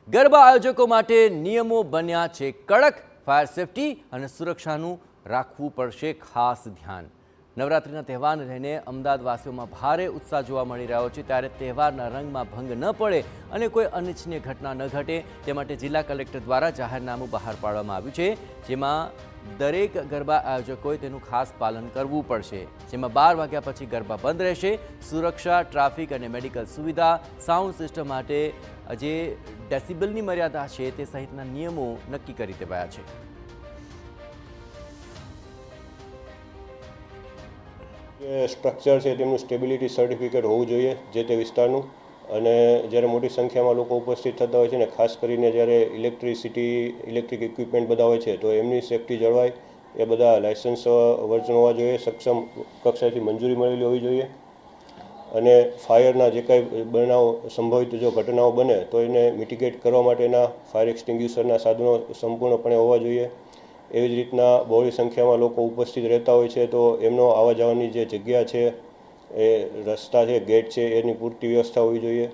ગરબા આયોજકો માટે નિયમો બન્યા છે કડક। ફાયર સેફટી અને સુરક્ષાનું રાખવું પડશે ખાસ ધ્યાન। નવરાત્રિના તહેવારને લઈને અમદાવાદવાસીઓમાં ભારે ઉત્સાહ જોવા મળી રહ્યો છે, ત્યારે તહેવારના રંગમાં ભંગ ન પડે અને કોઈ અનિચ્છનીય ઘટના ન ઘટે તે માટે જિલ્લા કલેક્ટર દ્વારા જાહેરનામું બહાર પાડવામાં આવ્યું છે, જેમાં દરેક ગરબા આયોજકોએ તેનું ખાસ પાલન કરવું પડશે, જેમાં 12 વાગ્યા પછી ગરબા બંધ રહેશે। સુરક્ષા, ટ્રાફિક અને મેડિકલ સુવિધા, સાઉન્ડ સિસ્ટમ માટે જે ડેસિબલની મર્યાદા છે તે સહિતના નિયમો નક્કી કરી દેવાયા છે। સ્ટ્રક્ચર છે તેમનું સ્ટેબિલિટી સર્ટિફિકેટ હોવું જોઈએ જે તે વિસ્તારનું। અને જ્યારે મોટી સંખ્યામાં લોકો ઉપસ્થિત થતા હોય છે ને ખાસ કરીને જ્યારે ઇલેક્ટ્રિક ઇક્વિપમેન્ટ બધા હોય છે તો એમની સેફટી જળવાય એ બધા લાયસન્સ વર્ઝન હોવા જોઈએ, સક્ષમ કક્ષાએથી મંજૂરી મળેલી હોવી જોઈએ। અને ફાયરના જે કાંઈ બનાવ સંભવિત જો ઘટનાઓ બને તો એને મિટિગેટ કરવા માટેના ફાયર એક્સટિંગ્યુશરના સાધનો સંપૂર્ણપણે હોવા જોઈએ। એવી જ રીતના બહોળી સંખ્યામાં લોકો ઉપસ્થિત રહેતા હોય છે તો એમનો આવવા જવાની જે જગ્યા છે, એ રસ્તા છે, ગેટ છે, એની પૂરતી વ્યવસ્થા હોવી જોઈએ।